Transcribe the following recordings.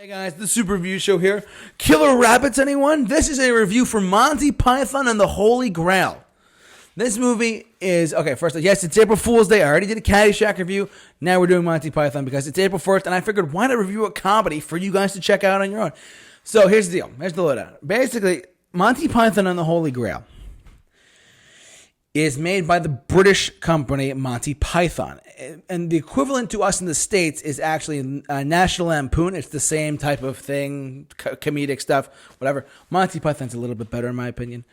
Hey guys, the Super Review Show here. Killer rabbits, anyone? This is a review for Monty Python and the Holy Grail. This movie is, okay, first, yes, it's April Fool's Day. I already did a Caddyshack review. Now we're doing Monty Python because it's April 1st, and I figured why not review a comedy for you guys to check out on your own. So here's the deal. Here's the lowdown. Basically, Monty Python and the Holy Grail is made by the British company Monty Python. And the equivalent to us in the States is actually National Lampoon. It's the same type of thing, comedic stuff, whatever. Monty Python's a little bit better, in my opinion,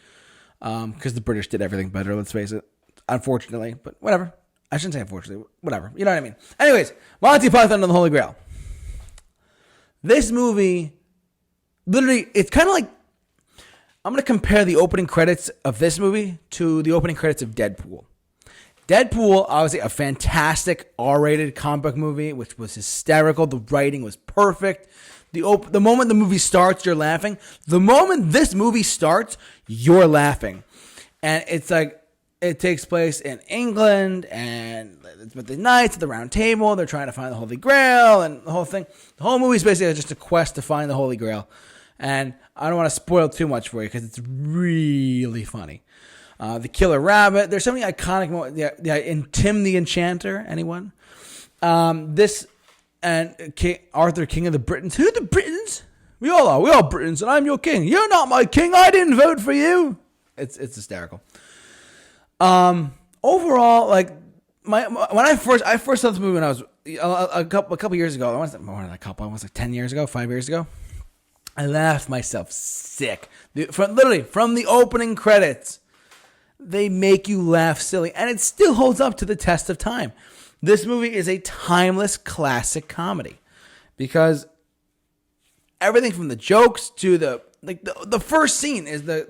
because the British did everything better, let's face it, unfortunately. But whatever. I shouldn't say unfortunately. Whatever. You know what I mean? Anyways, Monty Python and the Holy Grail. This movie, literally, it's kind of like, I'm going to compare the opening credits of this movie to the opening credits of Deadpool. Deadpool, obviously a fantastic R-rated comic book movie, which was hysterical. The writing was perfect. The moment the movie starts, you're laughing. The moment this movie starts, you're laughing. And it's like, it takes place in England, and it's with the knights at the round table. They're trying to find the Holy Grail, and the whole thing. The whole movie is basically just a quest to find the Holy Grail. And I don't want to spoil too much for you because it's really funny. The Killer Rabbit. There's so many iconic moments. In Tim the Enchanter. Anyone? This and Arthur, King of the Britons. Who are the Britons? We all are. We're all Britons, and I'm your king. You're not my king. I didn't vote for you. It's hysterical. Overall, like when I first saw this movie when I was a couple years ago. I was more than a couple. I was like 10 years ago, 5 years ago. I laughed myself sick. Literally, from the opening credits, they make you laugh silly. And it still holds up to the test of time. This movie is a timeless classic comedy. Because everything from the jokes to the first scene is I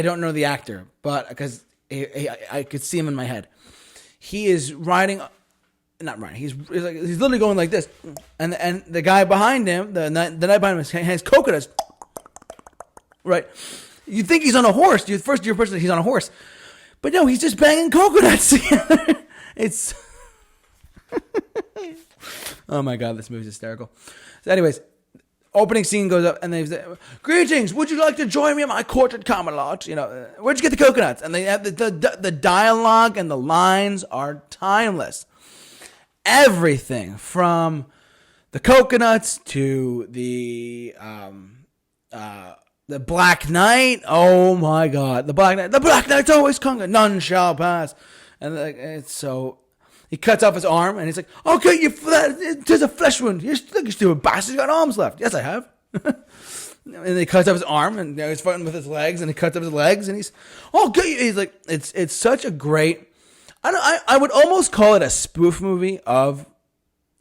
don't know the actor, but because I could see him in my head. He is riding... Not right. He's literally going like this, and the guy behind him, the guy behind him, has coconuts. Right? You think he's on a horse? You're person he's on a horse, but no, he's just banging coconuts together. It's oh my god, this movie's hysterical. So, anyways, opening scene goes up, and they say, "Greetings, would you like to join me at my court at Camelot? You know, where'd you get the coconuts?" And they have the dialogue and the lines are timeless. Everything from the coconuts to the Black Knight. Oh my God, the Black Knight! The Black Knight's always conquer. None shall pass. And it's so he cuts off his arm, and he's like, "I'll get you for that. It is a flesh wound. You stupid bastard! You got arms left." Yes, I have. And he cuts off his arm, and he's fighting with his legs, and he cuts off his legs, and "I'll get you." He's like, it's such a great. I would almost call it a spoof movie of,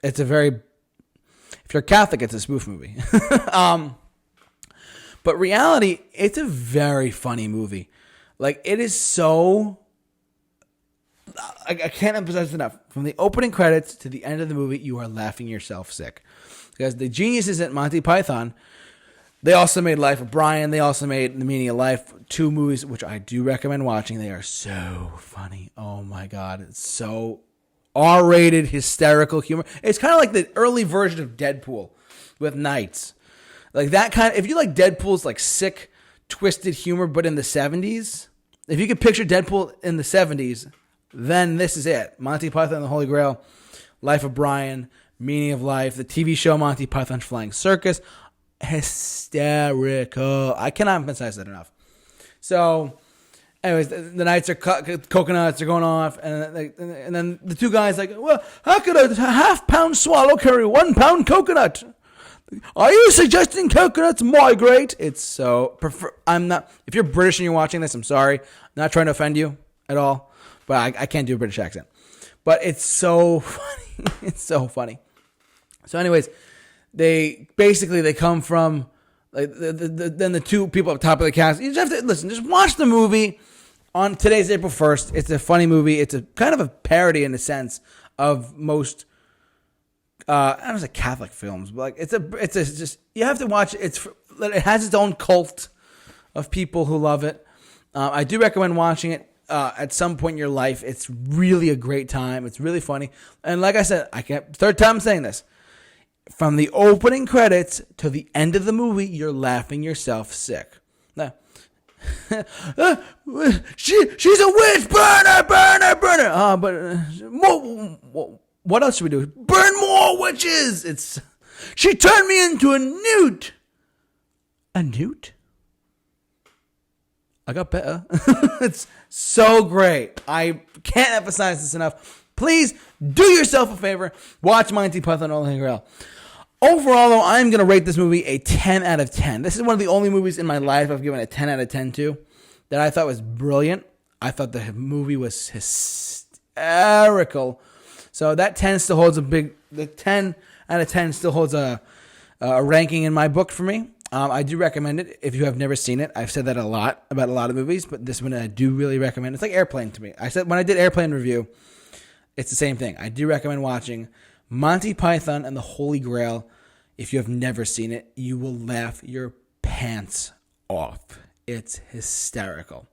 if you're Catholic, it's a spoof movie. But reality, it's a very funny movie. Like, it is so, I can't emphasize enough. From the opening credits to the end of the movie, you are laughing yourself sick. Because the geniuses at Monty Python, they also made Life of Brian. They also made The Meaning of Life, 2 movies, which I do recommend watching. They are so funny. Oh, my God. It's so R-rated, hysterical humor. It's kind of like the early version of Deadpool with knights. Like that kind of, if you like Deadpool's like sick, twisted humor, but in the 70s, if you could picture Deadpool in the 70s, then this is it. Monty Python and the Holy Grail, Life of Brian, Meaning of Life, the TV show Monty Python's Flying Circus. Hysterical. I cannot emphasize that enough. So, anyways, the knights are coconuts are going off, and then the 2 guys like, well, how could a half-pound swallow carry 1 pound coconut? Are you suggesting coconuts migrate? It's so. I'm not. If you're British and you're watching this, I'm sorry. I'm not trying to offend you at all, but I can't do a British accent. But it's so funny. It's so funny. So, anyways. They come from like then the 2 people up top of the cast. You just have to listen. Just watch the movie on today's April 1st. It's a funny movie. It's a kind of a parody in a sense of most I don't say Catholic films, but like it's just you have to watch it. It has its own cult of people who love it. I do recommend watching it at some point in your life. It's really a great time. It's really funny, and like I said, third time saying this. from the opening credits to the end of the movie, you're laughing yourself sick. Now, she's a witch! Burn her! Burn her! Burn her! What else should we do? Burn more witches! She turned me into a newt! A newt? I got better. It's so great. I can't emphasize this enough. Please do yourself a favor. Watch Monty Python and the Grail. Overall, though, I'm going to rate this movie a 10 out of 10. This is one of the only movies in my life I've given a 10 out of 10 to that I thought was brilliant. I thought the movie was hysterical. So that 10 still holds the 10 out of 10 still holds a ranking in my book for me. I do recommend it if you have never seen it. I've said that a lot about a lot of movies, but this one I do really recommend. It's like Airplane to me. I said when I did Airplane review, it's the same thing. I do recommend watching Monty Python and the Holy Grail. If you have never seen it, you will laugh your pants off. It's hysterical.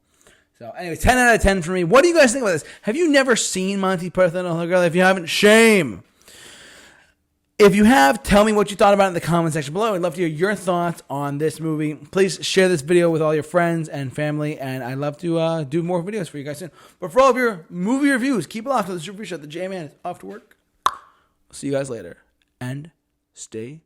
So anyway, 10 out of 10 for me. What do you guys think about this? Have you never seen Monty Python and the Holy Grail? If you haven't, shame. If you have, tell me what you thought about it in the comment section below. I'd love to hear your thoughts on this movie. Please share this video with all your friends and family, and I'd love to do more videos for you guys soon. But for all of your movie reviews, keep it locked to the Super Review Show. The J-Man is off to work. See you guys later, and stay